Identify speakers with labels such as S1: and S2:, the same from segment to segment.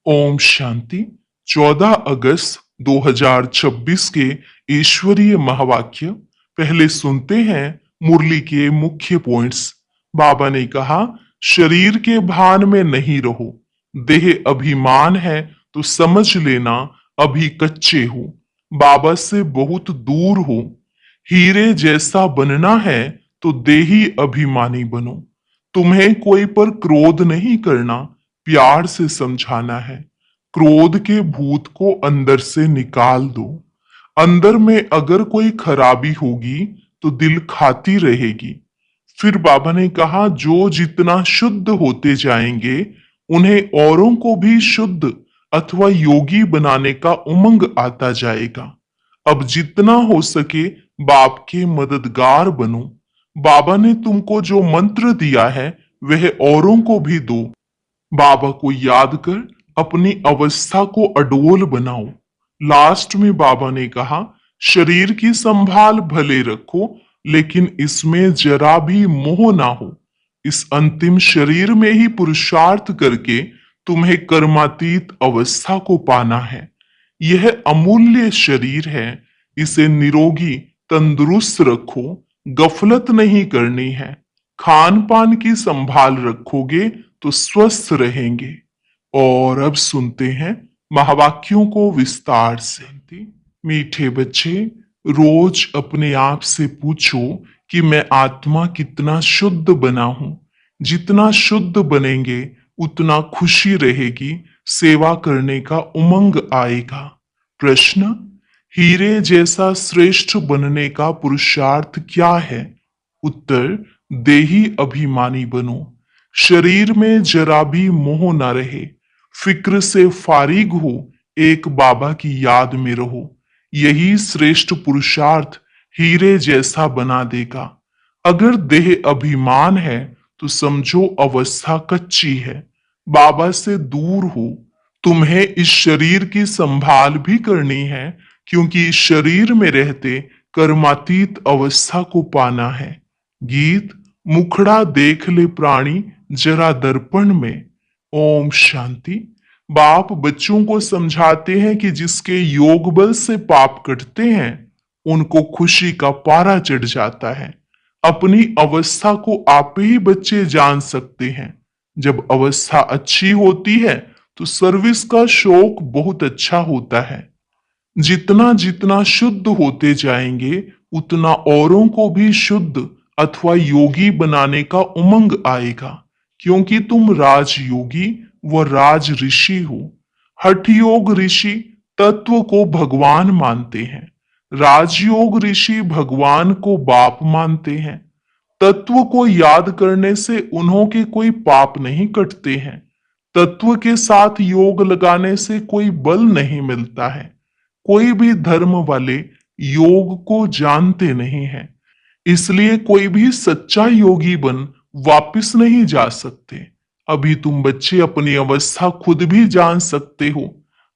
S1: ओम शांति। 14 अगस्त 2026 के ईश्वरीय महावाक्य पहले सुनते हैं। मुरली के मुख्य पॉइंट्स। बाबा ने कहा, शरीर के भान में नहीं रहो। देह अभिमान है तो समझ लेना अभी कच्चे हो, बाबा से बहुत दूर हो। हीरे जैसा बनना है तो देही अभिमानी बनो। तुम्हें कोई पर क्रोध नहीं करना, प्यार से समझाना है। क्रोध के भूत को अंदर से निकाल दो। अंदर में अगर कोई खराबी होगी तो दिल खाती रहेगी। फिर बाबा ने कहा, जो जितना शुद्ध होते जाएंगे उन्हें औरों को भी शुद्ध अथवा योगी बनाने का उमंग आता जाएगा। अब जितना हो सके बाप के मददगार बनो। बाबा ने तुमको जो मंत्र दिया है वह औरों को भी दो। बाबा को याद कर अपनी अवस्था को अडोल बनाओ। लास्ट में बाबा ने कहा, शरीर की संभाल भले रखो लेकिन इसमें जरा भी मोह ना हो। इस अंतिम शरीर में ही पुरुषार्थ करके तुम्हें कर्मातीत अवस्था को पाना है। यह अमूल्य शरीर है, इसे निरोगी तंदुरुस्त रखो। गफलत नहीं करनी है। खान पान की संभाल रखोगे तो स्वस्थ रहेंगे। और अब सुनते हैं महावाक्यों को विस्तार से। मीठे बच्चे, रोज अपने आप से पूछो कि मैं आत्मा कितना शुद्ध बना हूं। जितना शुद्ध बनेंगे उतना खुशी रहेगी, सेवा करने का उमंग आएगा। प्रश्न, हीरे जैसा श्रेष्ठ बनने का पुरुषार्थ क्या है? उत्तर, देही अभिमानी बनो। शरीर में जरा भी मोह न रहे। फिक्र से फारिग हो, एक बाबा की याद में रहो। यही श्रेष्ठ पुरुषार्थ हीरे जैसा बना देगा। अगर देह अभिमान है तो समझो अवस्था कच्ची है, बाबा से दूर हो। तुम्हें इस शरीर की संभाल भी करनी है, क्योंकि इस शरीर में रहते कर्मातीत अवस्था को पाना है। गीत, मुखड़ा देख ले प्राणी जरा दर्पण में। ओम शांति। बाप बच्चों को समझाते हैं कि जिसके योग बल से पाप कटते हैं उनको खुशी का पारा चढ़ जाता है। अपनी अवस्था को आप ही बच्चे जान सकते हैं। जब अवस्था अच्छी होती है तो सर्विस का शौक बहुत अच्छा होता है। जितना जितना शुद्ध होते जाएंगे उतना औरों को भी शुद्ध अथवा योगी बनाने का उमंग आएगा, क्योंकि तुम राजयोगी व राज ऋषि हो। हठ योग ऋषि तत्व को भगवान मानते हैं। राजयोग ऋषि भगवान को बाप मानते हैं। तत्व को याद करने से उन्हों के कोई पाप नहीं कटते हैं। तत्व के साथ योग लगाने से कोई बल नहीं मिलता है। कोई भी धर्म वाले योग को जानते नहीं हैं, इसलिए कोई भी सच्चा योगी बन वापिस नहीं जा सकते। अभी तुम बच्चे अपनी अवस्था खुद भी जान सकते हो।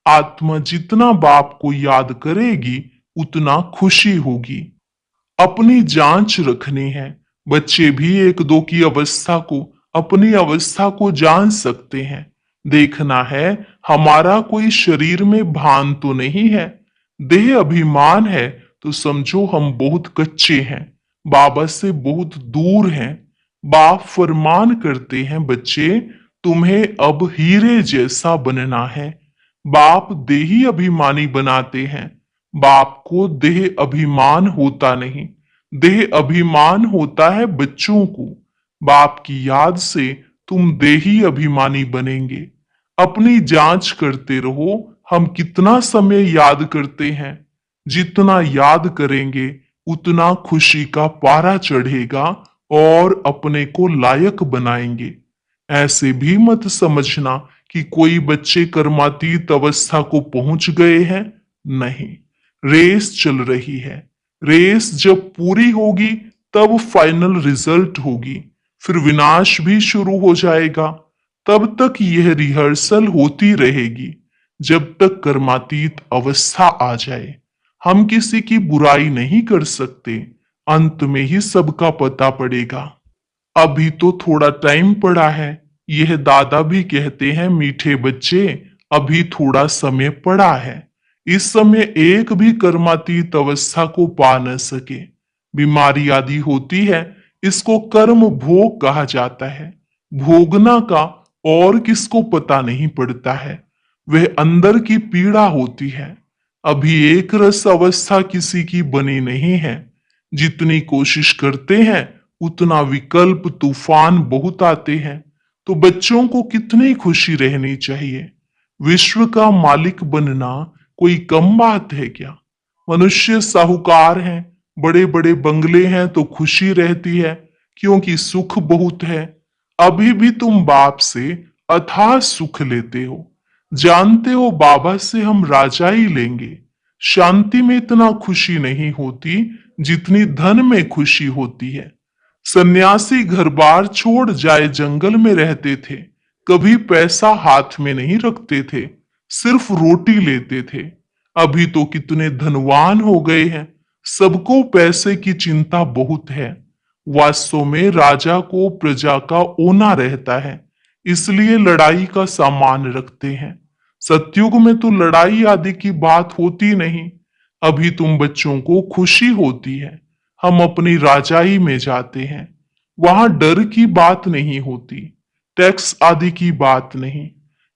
S1: आत्मा जितना बाप को याद करेगी उतना खुशी होगी। अपनी जांच रखनी है। बच्चे भी एक दो की अवस्था को, अपनी अवस्था को जान सकते हैं। देखना है हमारा कोई शरीर में भान तो नहीं है। देह अभिमान है तो समझो हम बहुत कच्चे हैं, बाबा से बहुत दूर हैं। बाप फरमान करते हैं, बच्चे तुम्हें अब हीरे जैसा बनना है। बाप देही अभिमानी बनाते हैं। बाप को देह अभिमान होता नहीं, देह अभिमान होता है बच्चों को। बाप की याद से तुम देही अभिमानी बनेंगे। अपनी जांच करते रहो, हम कितना समय याद करते हैं। जितना याद करेंगे उतना खुशी का पारा चढ़ेगा और अपने को लायक बनाएंगे। ऐसे भी मत समझना कि कोई बच्चे कर्मातीत अवस्था को पहुंच गए हैं। नहीं, रेस चल रही है। रेस जब पूरी होगी तब फाइनल रिजल्ट होगी। फिर विनाश भी शुरू हो जाएगा। तब तक यह रिहर्सल होती रहेगी, जब तक कर्मातीत अवस्था आ जाए। हम किसी की बुराई नहीं कर सकते, अंत में ही सबका पता पड़ेगा। अभी तो थोड़ा टाइम पड़ा है। यह दादा भी कहते हैं, मीठे बच्चे अभी थोड़ा समय पड़ा है। इस समय एक भी कर्मातीत अवस्था को पा न सके। बीमारी आदि होती है, इसको कर्म भोग कहा जाता है। भोगना का और किसको पता नहीं पड़ता है, वह अंदर की पीड़ा होती है। अभी एक रस अवस्था किसी की बनी नहीं है। जितनी कोशिश करते हैं उतना विकल्प तूफान बहुत आते हैं। तो बच्चों को कितनी खुशी रहनी चाहिए। विश्व का मालिक बनना कोई कम बात है क्या? मनुष्य साहूकार हैं, बड़े बड़े बंगले हैं तो खुशी रहती है, क्योंकि सुख बहुत है। अभी भी तुम बाप से अथाह सुख लेते हो। जानते हो बाबा से हम राजा ही लेंगे। शांति में इतना खुशी नहीं होती जितनी धन में खुशी होती है। सन्यासी घर बार छोड़ जाए जंगल में रहते थे, कभी पैसा हाथ में नहीं रखते थे, सिर्फ रोटी लेते थे। अभी तो कितने धनवान हो गए हैं, सबको पैसे की चिंता बहुत है। वास्तव में राजा को प्रजा का ओना रहता है, इसलिए लड़ाई का सामान रखते हैं। सतयुग में तो लड़ाई आदि की बात होती नहीं। अभी तुम बच्चों को खुशी होती है, हम अपनी राजाई में जाते हैं। वहां डर की बात नहीं होती, टैक्स आदि की बात नहीं।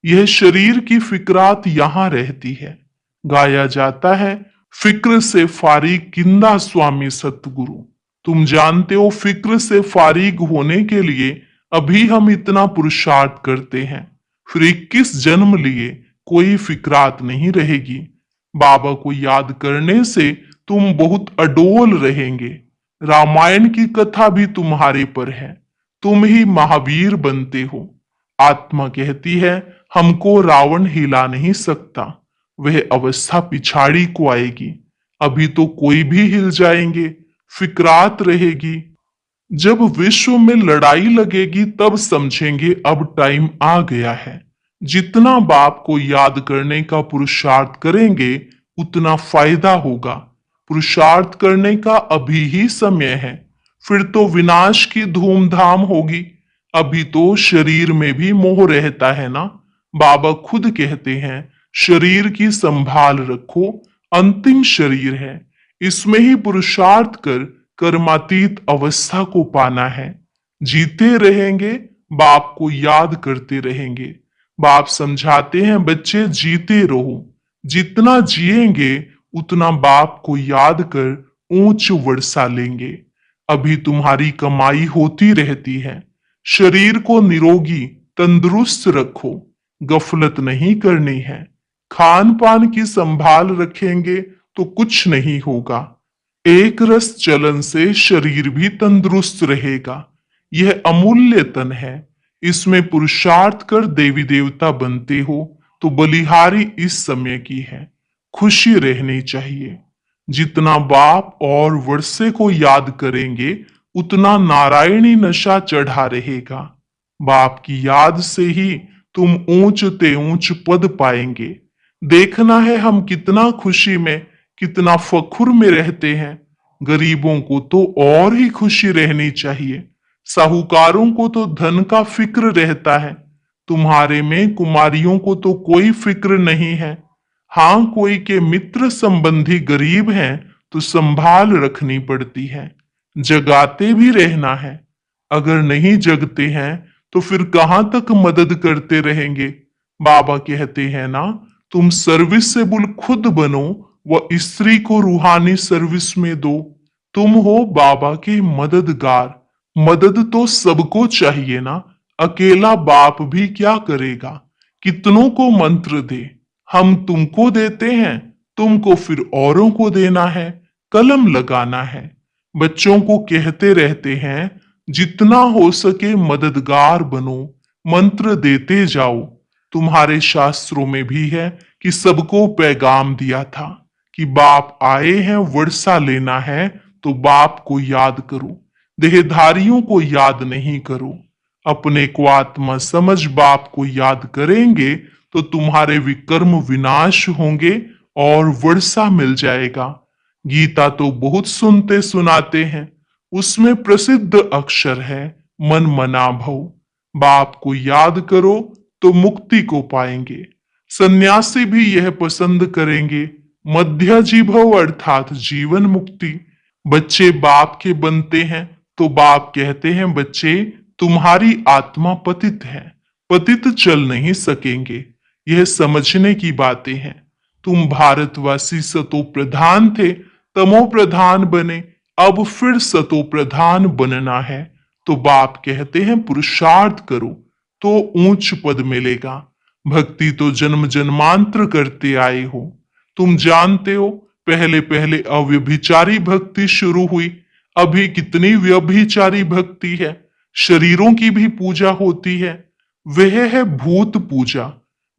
S1: यह शरीर की फिक्रात यहां रहती है। गाया जाता है, फिक्र से फारिग किंदा स्वामी सतगुरु। तुम जानते हो फिक्र से फारिग होने के लिए अभी हम इतना पुरुषार्थ करते हैं, फिर 21 जन्म लिए कोई फिक्रात नहीं रहेगी। बाबा को याद करने से तुम बहुत अडोल रहेंगे। रामायण की कथा भी तुम्हारे पर है, तुम ही महावीर बनते हो। आत्मा कहती है, हमको रावण हिला नहीं सकता, वह अवस्था पिछाड़ी को आएगी। अभी तो कोई भी हिल जाएंगे, फिक्रात रहेगी। जब विश्व में लड़ाई लगेगी तब समझेंगे अब टाइम आ गया है। जितना बाप को याद करने का पुरुषार्थ करेंगे उतना फायदा होगा। पुरुषार्थ करने का अभी ही समय है, फिर तो विनाश की धूमधाम होगी। अभी तो शरीर में भी मोह रहता है ना। बाबा खुद कहते हैं, शरीर की संभाल रखो, अंतिम शरीर है, इसमें ही पुरुषार्थ कर कर्मातीत अवस्था को पाना है। जीते रहेंगे, बाप को याद करते रहेंगे। बाप समझाते हैं, बच्चे जीते रहो, जितना जिएंगे उतना बाप को याद कर ऊंच वर्षा लेंगे। अभी तुम्हारी कमाई होती रहती है। शरीर को निरोगी तंदुरुस्त रखो, गफलत नहीं करनी है। खान पान की संभाल रखेंगे तो कुछ नहीं होगा। एक रस चलन से शरीर भी तंदुरुस्त रहेगा। यह अमूल्य तन है, इसमें पुरुषार्थ कर देवी देवता बनते हो तो बलिहारी इस समय की है। खुशी रहनी चाहिए। जितना बाप और वर्षे को याद करेंगे उतना नारायणी नशा चढ़ा रहेगा। बाप की याद से ही तुम ऊंच ते ऊंच पद पाएंगे। देखना है हम कितना खुशी में, कितना फखुर में रहते हैं। गरीबों को तो और ही खुशी रहनी चाहिए। साहूकारों को तो धन का फिक्र रहता है। तुम्हारे में कुमारियों को तो कोई फिक्र नहीं है। हाँ, कोई के मित्र संबंधी गरीब हैं तो संभाल रखनी पड़ती है। जगाते भी रहना है। अगर नहीं जगते हैं तो फिर कहां तक मदद करते रहेंगे। बाबा कहते हैं ना, तुम सर्विसेबल खुद बनो व स्त्री को रूहानी सर्विस में दो। तुम हो बाबा के मददगार। मदद तो सबको चाहिए ना, अकेला बाप भी क्या करेगा। कितनों को मंत्र दे, हम तुमको देते हैं, तुमको फिर औरों को देना है, कलम लगाना है। बच्चों को कहते रहते हैं, जितना हो सके मददगार बनो, मंत्र देते जाओ। तुम्हारे शास्त्रों में भी है कि सबको पैगाम दिया था कि बाप आए हैं, वर्षा लेना है तो बाप को याद करो, देहधारियों को याद नहीं करो। अपने को आत्मा समझ बाप को याद करेंगे तो तुम्हारे विकर्म विनाश होंगे और वर्षा मिल जाएगा। गीता तो बहुत सुनते सुनाते हैं, उसमें प्रसिद्ध अक्षर है मन मना भव। बाप को याद करो तो मुक्ति को पाएंगे। सन्यासी भी यह पसंद करेंगे। मध्यजीभव अर्थात जीवन मुक्ति। बच्चे बाप के बनते हैं तो बाप कहते हैं, बच्चे तुम्हारी आत्मा पतित है, पतित चल नहीं सकेंगे। यह समझने की बातें हैं। तुम भारतवासी सतो प्रधान थे, तमो प्रधान बने, अब फिर सतो प्रधान बनना है। तो बाप कहते हैं पुरुषार्थ करो तो ऊंच पद मिलेगा। भक्ति तो जन्म जन्मांतर करते आए हो। तुम जानते हो पहले पहले अव्यभिचारी भक्ति शुरू हुई, अभी कितनी व्यभिचारी भक्ति है। शरीरों की भी पूजा होती है, वह है भूत पूजा।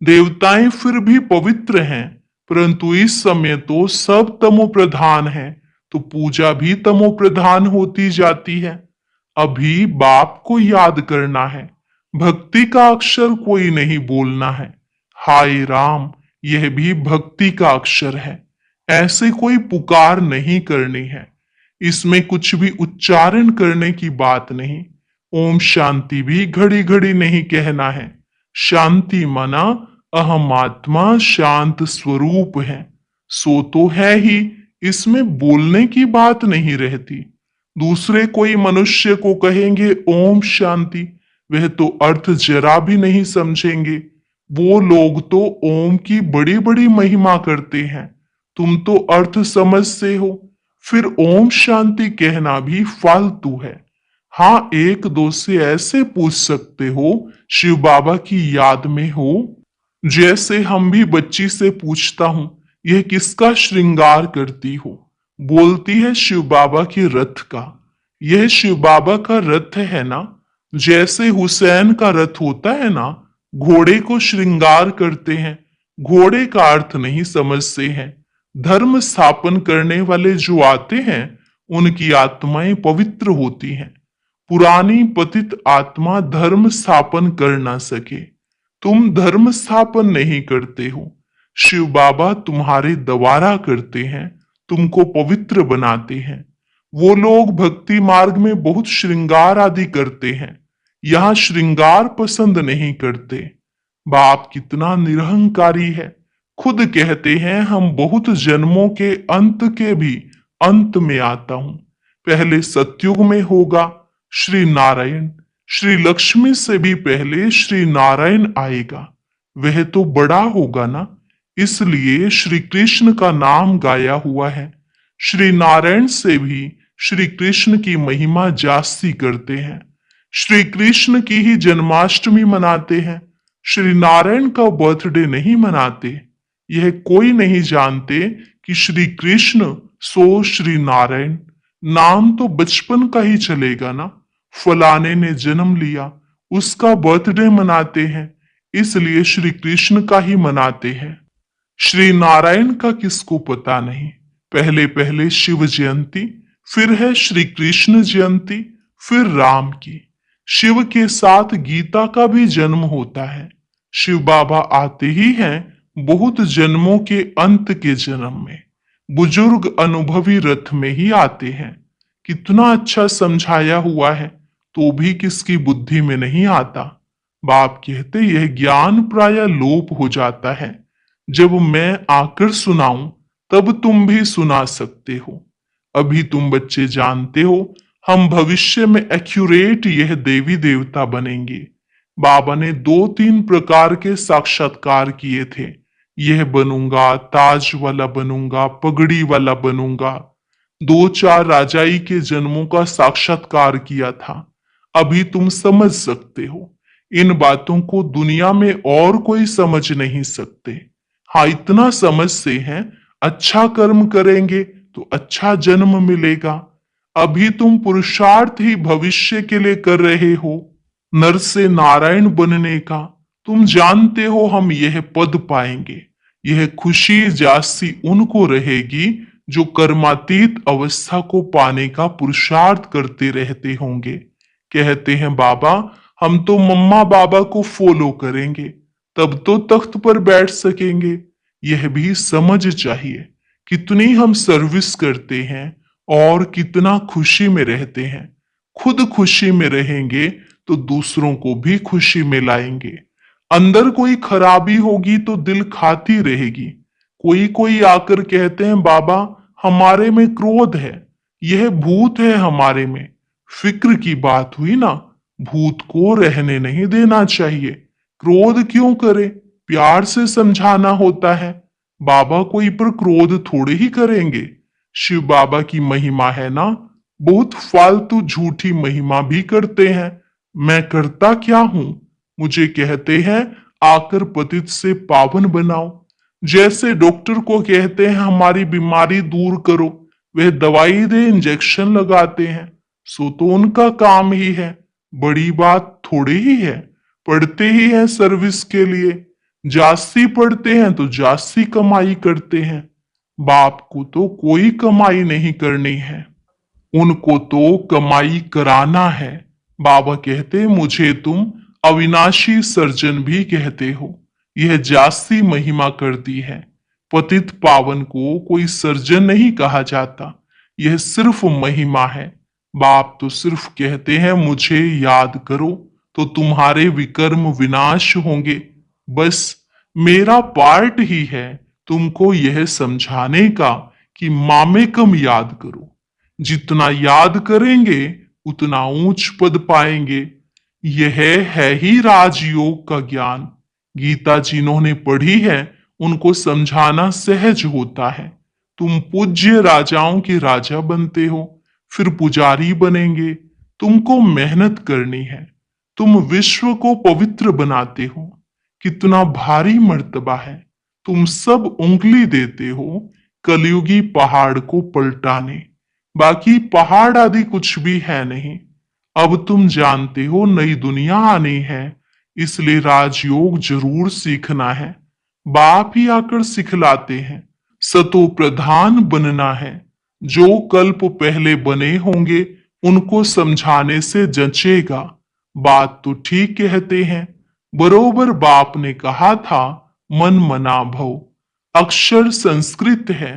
S1: देवताएं फिर भी पवित्र हैं, परंतु इस समय तो सब तमो प्रधान है, तो पूजा भी तमो प्रधान होती जाती है। अभी बाप को याद करना है, भक्ति का अक्षर कोई नहीं बोलना है। हाय राम, यह भी भक्ति का अक्षर है। ऐसे कोई पुकार नहीं करनी है, इसमें कुछ भी उच्चारण करने की बात नहीं। ओम शांति भी घड़ी घड़ी नहीं कहना है। शांति मना अहम आत्मा शांत स्वरूप है, सो तो है ही, इसमें बोलने की बात नहीं रहती। दूसरे कोई मनुष्य को कहेंगे ओम शांति, वह तो अर्थ जरा भी नहीं समझेंगे। वो लोग तो ओम की बड़ी बड़ी महिमा करते हैं, तुम तो अर्थ समझते हो, फिर ओम शांति कहना भी फालतू है। हाँ, एक दो से ऐसे पूछ सकते हो शिव बाबा की याद में हो, जैसे हम भी बच्ची से पूछता हूं यह किसका श्रृंगार करती हो, बोलती है शिव बाबा के रथ का। यह शिव बाबा का रथ है ना, जैसे हुसैन का रथ होता है ना, घोड़े को श्रृंगार करते हैं। घोड़े का अर्थ नहीं समझते हैं। धर्म स्थापन करने वाले जो आते हैं उनकी आत्माएं पवित्र होती हैं। पुरानी पतित आत्मा धर्म स्थापन कर ना सके। तुम धर्म स्थापन नहीं करते हो, शिव बाबा तुम्हारे द्वारा करते हैं, तुमको पवित्र बनाते हैं। वो लोग भक्ति मार्ग में बहुत श्रृंगार आदि करते हैं, यहां श्रृंगार पसंद नहीं करते। बाप कितना निरहंकारी है, खुद कहते हैं हम बहुत जन्मों के अंत के भी अंत में आता हूं। पहले सतयुग में होगा श्री नारायण, श्री लक्ष्मी से भी पहले श्री नारायण आएगा, वह तो बड़ा होगा ना, इसलिए श्री कृष्ण का नाम गाया हुआ है। श्री नारायण से भी श्री कृष्ण की महिमा जास्ती करते हैं। श्री कृष्ण की ही जन्माष्टमी मनाते हैं, श्री नारायण का बर्थडे नहीं मनाते। यह कोई नहीं जानते कि श्री कृष्ण सो श्री नारायण। नाम तो बचपन का ही चलेगा ना, फलाने ने जन्म लिया उसका बर्थडे मनाते हैं, इसलिए श्री कृष्ण का ही मनाते हैं। श्री नारायण का किसको पता नहीं। पहले पहले शिव जयंती, फिर है श्री कृष्ण जयंती, फिर राम की। शिव के साथ गीता का भी जन्म होता है। शिव बाबा आते ही हैं बहुत जन्मों के अंत के जन्म में, बुजुर्ग अनुभवी रथ में ही आते हैं। कितना अच्छा समझाया हुआ है, तो भी किसकी बुद्धि में नहीं आता। बाप कहते यह ज्ञान प्राय लोप हो जाता है, जब मैं आकर सुनाऊं तब तुम भी सुना सकते हो। अभी तुम बच्चे जानते हो हम भविष्य में एक्यूरेट यह देवी देवता बनेंगे। बाबा ने 2-3 प्रकार के साक्षात्कार किए थे, यह बनूंगा, ताज वाला बनूंगा, पगड़ी वाला बनूंगा। 2-4 राजाई के जन्मों का साक्षात्कार किया था। अभी तुम समझ सकते हो, इन बातों को दुनिया में और कोई समझ नहीं सकते। हाँ, इतना समझते हैं अच्छा कर्म करेंगे तो अच्छा जन्म मिलेगा। अभी तुम पुरुषार्थ ही भविष्य के लिए कर रहे हो, नर से नारायण बनने का। तुम जानते हो हम यह पद पाएंगे। यह खुशी जास्ती उनको रहेगी जो कर्मातीत अवस्था को पाने का पुरुषार्थ करते रहते होंगे। कहते हैं बाबा हम तो मम्मा बाबा को फॉलो करेंगे, तब तो तख्त पर बैठ सकेंगे। यह भी समझ चाहिए कितनी हम सर्विस करते हैं और कितना खुशी में रहते हैं। खुद खुशी में रहेंगे तो दूसरों को भी खुशी में लाएंगे। अंदर कोई खराबी होगी तो दिल खाती रहेगी। कोई कोई आकर कहते हैं बाबा हमारे में क्रोध है, यह भूत है हमारे में। फिक्र की बात हुई ना, भूत को रहने नहीं देना चाहिए। क्रोध क्यों करे, प्यार से समझाना होता है। बाबा कोई पर क्रोध थोड़े ही करेंगे। शिव बाबा की महिमा है ना, बहुत फालतू झूठी महिमा भी करते हैं। मैं करता क्या हूं, मुझे कहते हैं आकर पतित से पावन बनाओ। जैसे डॉक्टर को कहते हैं हमारी बीमारी दूर करो, वह दवाई दे इंजेक्शन लगाते हैं। सो तो उनका काम ही है, बड़ी बात थोड़ी ही है। पढ़ते ही हैं सर्विस के लिए, जास्ती पढ़ते हैं तो जास्ती कमाई करते हैं। बाप को तो कोई कमाई नहीं करनी है, उनको तो कमाई कराना है। बाबा कहते मुझे तुम अविनाशी सर्जन भी कहते हो, यह जास्ती महिमा कर दी है। पतित पावन को कोई सर्जन नहीं कहा जाता, यह सिर्फ महिमा है। बाप तो सिर्फ कहते हैं मुझे याद करो तो तुम्हारे विकर्म विनाश होंगे। बस मेरा पार्ट ही है तुमको यह समझाने का कि मामे कम याद करो। जितना याद करेंगे उतना ऊंच पद पाएंगे। यह है ही राजयोग का ज्ञान। गीता जिन्होंने पढ़ी है उनको समझाना सहज होता है। तुम पूज्य राजाओं के राजा बनते हो, फिर पुजारी बनेंगे। तुमको मेहनत करनी है। तुम विश्व को पवित्र बनाते हो, कितना भारी मर्तबा है। तुम सब उंगली देते हो कलयुगी पहाड़ को पलटाने, बाकी पहाड़ आदि कुछ भी है नहीं। अब तुम जानते हो नई दुनिया आनी है, इसलिए राजयोग जरूर सीखना है। बाप ही आकर सिखलाते हैं। सतो प्रधान बनना है। जो कल्प पहले बने होंगे उनको समझाने से जचेगा। बात तो ठीक कहते हैं। बरोबर बाप ने कहा था मन मना भव। अक्षर संस्कृत है,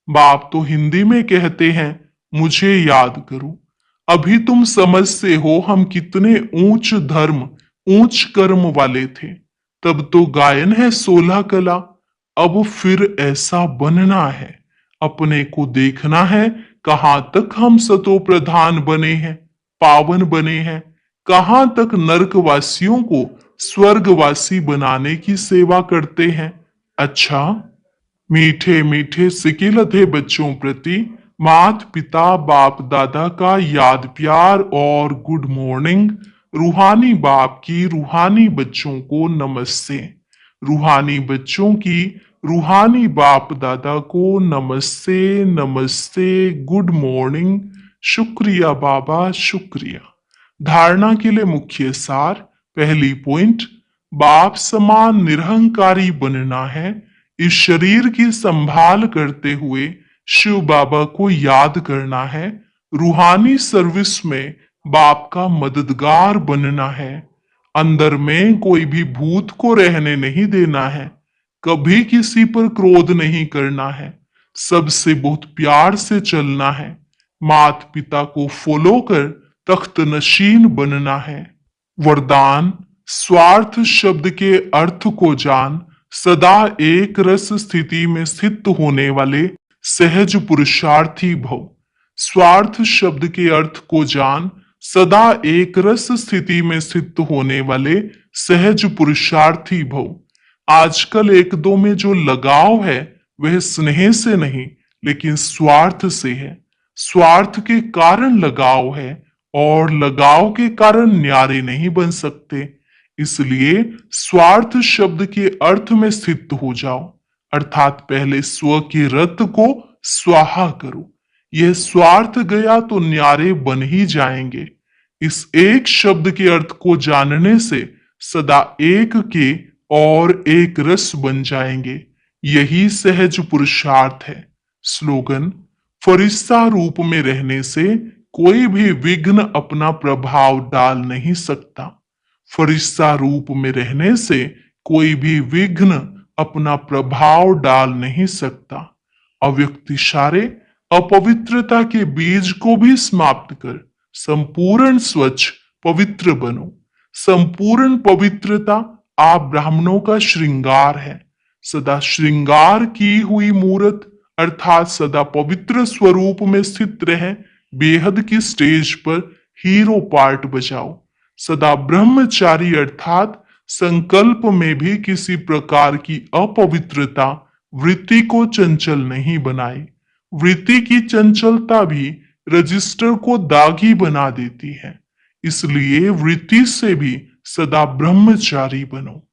S1: बाप तो हिंदी में कहते हैं मुझे याद करो। अभी तुम समझते हो हम कितने ऊंच धर्म ऊंच कर्म वाले थे। तब तो गायन है 16 कला। अब फिर ऐसा बनना है, अपने को देखना है कहां तक हम सतो प्रधान बने हैं, पावन बने हैं। कहां तक नरकवासियों को स्वर्गवासी बनाने की सेवा करते हैं। अच्छा, मीठे मीठे सिकिलते बच्चों प्रति मात पिता बाप दादा का याद प्यार और गुड मॉर्निंग। रूहानी बाप की रूहानी बच्चों को नमस्ते। रूहानी बच्चों की रूहानी बाप दादा को नमस्ते नमस्ते, गुड मॉर्निंग। शुक्रिया बाबा शुक्रिया। धारणा के लिए मुख्य सार। पहली पॉइंट, बाप समान निरहंकारी बनना है। इस शरीर की संभाल करते हुए शिव बाबा को याद करना है। रूहानी सर्विस में बाप का मददगार बनना है। अंदर में कोई भी भूत को रहने नहीं देना है। कभी किसी पर क्रोध नहीं करना है। सबसे बहुत प्यार से चलना है। मात पिता को फॉलो कर तख्त नशीन बनना है। वरदान, स्वार्थ शब्द के अर्थ को जान, सदा एक रस स्थिति में स्थित होने वाले सहज पुरुषार्थी भव। स्वार्थ शब्द के अर्थ को जान, सदा एक रस स्थिति में स्थित होने वाले सहज पुरुषार्थी भव। आजकल एक दो में जो लगाव है वह स्नेह से नहीं लेकिन स्वार्थ से है। स्वार्थ के कारण लगाव है और लगाव के कारण न्यारे नहीं बन सकते। इसलिए स्वार्थ शब्द के अर्थ में स्थित हो जाओ, अर्थात पहले स्व के रत को स्वाहा करो। यह स्वार्थ गया तो न्यारे बन ही जाएंगे। इस एक शब्द के अर्थ को जानने से सदा एक के और एक रस बन जाएंगे। यही सहज पुरुषार्थ है। स्लोगन, फरिश्ता रूप में रहने से कोई भी विघ्न अपना प्रभाव डाल नहीं सकता। फरिश्ता रूप में रहने से कोई भी विघ्न अपना प्रभाव डाल नहीं सकता। अव्यक्त इशारे अपवित्रता के बीज को भी समाप्त कर संपूर्ण स्वच्छ पवित्र बनो। संपूर्ण पवित्रता आप ब्राह्मणों का श्रृंगार है। सदा श्रृंगार की हुई मूर्त अर्थात सदा पवित्र स्वरूप में स्थित रहे, बेहद की स्टेज पर हीरो पार्ट बजाओ। सदा ब्रह्मचारी अर्थात संकल्प में भी किसी प्रकार की अपवित्रता वृत्ति को चंचल नहीं बनाए। वृत्ति की चंचलता भी रजिस्टर को दागी बना देती है। इसलिए वृत्ति से भी सदा ब्रह्मचारी बनो।